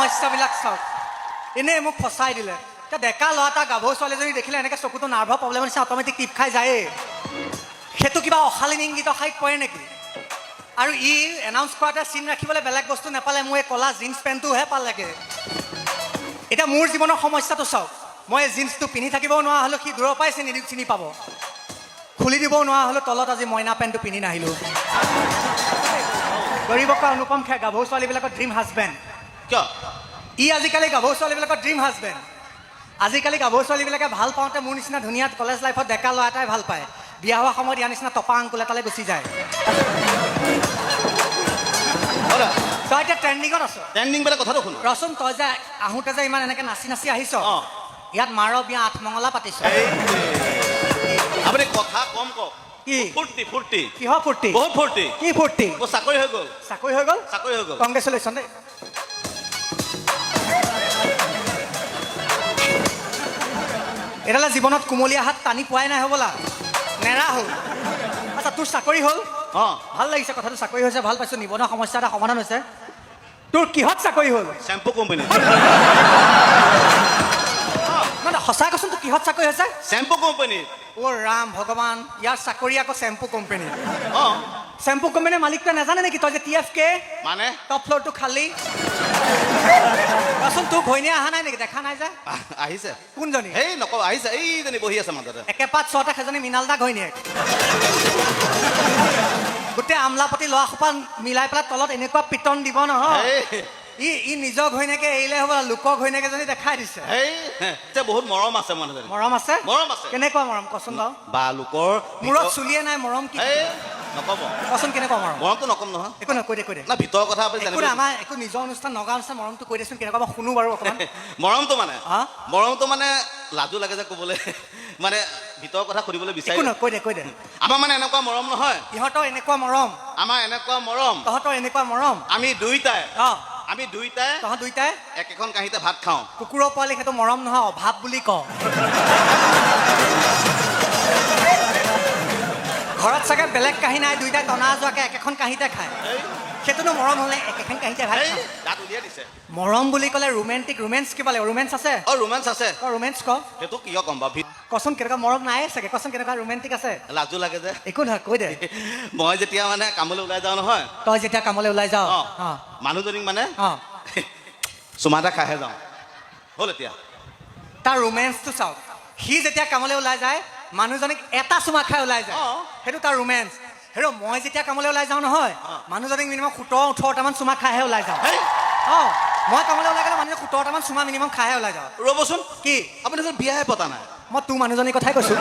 সমস্যাবিলাক চাওক এনেই মোক ফচাই দিলে এতিয়া ডেকা ল'ৰা এটা গাভৰু ছোৱালীজনী দেখিলে এনেকৈ চকুটো নাৰ্ভৰ প্ৰব্লেমৰ নিচিনা অট'মেটিক টিপ খাই যায়েই সেইটো কিবা অশালীন ইংগিত খাইত পৰে নেকি আৰু ই এনাউন্স কৰাতে চিন ৰাখিবলৈ বেলেগ বস্তু নাপালে মোৰ এই ক'লা জিন্স পেণ্টটোহে পালেগৈ এতিয়া মোৰ জীৱনৰ সমস্যাটো চাওক মই এই জিন্সটো পিন্ধি থাকিবও নোৱাৰা হ'লোঁ সি দূৰৰ পৰাই চিনি পাব খুলি দিবও নোৱাৰা হ'লোঁ তলত আজি মইনা পেণ্টটো পিন্ধি নাহিলোঁ গৰিবকা অনুপম খেৰ গাভৰু ছোৱালীবিলাকৰ ড্ৰিম হাজবেণ্ড কিয় ই আজিকালি গাভৰু ছোৱালীবিলাকৰ ড্ৰিম হাজবেণ্ড আজিকালি গাভৰু ছোৱালীবিলাকে ভাল পাওঁতে মোৰ নিচিনা ধুনীয়া কলেজ লাইফত ডেকা ল'ৰা এটাই ভাল পায় বিয়া হোৱা সময়ত ইয়াৰ নিচিনা টপা আংকুল এটালৈ গুচি যায় তই এতিয়া ট্ৰেণ্ডিঙত আছ ট্ৰেণ্ডিং বোলে কথাটো শুনো ৰচোন তই যে আহোঁতে যে ইমান এনেকৈ নাচি নাচি আহিছ ইয়াত মাৰ বিয়া 8 মঙলা পাতিছ আপুনি কথা কম কওক কি ফূৰ্তি ফূৰ্তি কিহৰ ফূৰ্তি বহুত ফূৰ্তি কি ফূৰ্তি মোৰ চাকৰি হৈ গ'ল চাকৰি হৈ গ'ল চাকৰি হৈ গ'ল কংগ্ৰেচুলেশ্যন দেই এডালে জীৱনত কুমলীয়া হাত টানি পোৱাই নাই হ'বলা নেৰা হ'ল আচ্ছা তোৰ চাকৰি হ'ল ভাল লাগিছে কথাটো চাকৰি হৈছে ভাল পাইছোঁ নিবনুৱা সমস্যা এটা সমাধান হৈছে তোৰ কিহত চাকৰি হ'ল চেম্পু কোম্পানী মানে সঁচা কচোন তোৰ কিহত চাকৰি হৈছে চেম্পু কোম্পানী অ' ৰাম ভগৱান ইয়াৰ চাকৰি আকৌ চেম্পু কোম্পানী চেম্পু কোম্পানীৰ মালিকটোৱে নাজানে নেকি তই যে TFK মানে টপ ফ্ল'ৰটো খালি কচোন তোৰ ঘৈণীয়ে অহা নাই নেকি দেখা নাই যে আহিছে কোনজনী এই নকওঁ আহিছে এইজনী বহি আছে মাজতে একেপাত ছটা সেইজনী মৃণালদা ঘৈণীয়েক গোটেই আমলাপতি ল'ৰা সোপা মিলাই পেলাই তলত এনেকুৱা পিটন দিব নহয় ই নিজৰ ঘৈণীয়েকে এৰিলে হ'ব লোকৰ ঘৈণীয়েক এজনী দেখাই দিছে বহুত মৰম আছে মানুহজনী মৰম আছে মৰম আছে কেনেকুৱা মৰম কচোন বাৰু বা লোকৰ মূৰত চুলিয়ে নাই মৰম কি নক'ব কচোন কেনেকুৱা মৰম মৰমটো নক'ম নহয় একো নহয় কৈ দে না ভিতৰৰ কথা আপুনি একো আমাৰ একো নিজৰ অনুষ্ঠান নগা অনুষ্ঠান মৰমটো কৈ দেচোন কেনেকুৱা মই শুনো বাৰু অকণমান মৰমটো মানে লাজো লাগে যে ক'বলৈ মানে ভিতৰৰ কথা সুধিবলৈ বিচাৰি কৈ দে আমাৰ মানে এনেকুৱা মৰম নহয় ইহঁতৰ এনেকুৱা মৰম আমাৰ এনেকুৱা মৰম তহঁতৰ এনেকুৱা মৰম আমি দুইটাই তহঁত দুইটাই একেখন কাঁহীতে ভাত খাওঁ কুকুৰৰ পোৱালি সেইটো মৰম নহয় অভাৱ বুলি ক ঘৰত চাগে বেলেগ কাঁহী নাই দুইটাই টনা যোৱাকে একেখন কাঁহীতে খায় সেইটোনো মৰম হ'লে একেখন কাঁহীতে ভাত মৰম বুলি ক'লে ৰোমেন্স কিবা লাগিব ৰোমেন্স আছে ৰোমেন্স আছে ৰোমেন্স ক সেইটো কিয় ক'ম বাৰু কচোন কেনেকুৱা মৰম নাই চাগে কচোন কেনেকুৱা ৰোমেন্টিক আছে লাজো লাগে যে একো নহয় কৈ দে মই যেতিয়া মানে কামলৈ ওলাই যাওঁ নহয় তই যেতিয়া কামলৈ ওলাই যাওঁ মানুহজনীক মানে চুমা এটা খাইহে যাওঁ হ'ল এতিয়া তাৰ ৰোমেন্সটো চাওক সি যেতিয়া কামলৈ ওলাই যায় মানুহজনীক এটা চুমা খাই ওলাই যায় সেইটো তাৰ ৰোমেন্স হেৰ মই যেতিয়া কামলৈ ওলাই যাওঁ নহয় মানুহজনীক মিনিমাম 17-18টামান চুমা খাইহে ওলাই যাওঁ মই কামলৈ ওলাই গ'লে মানুহজনীক 17টামান চুমা মিনিমাম খাইহে ওলাই যাওঁ ৰ'বচোন কি আপুনি বিয়াহে পতা নাই মই তোৰ মানুহজনীৰ কথাই কৈছোঁ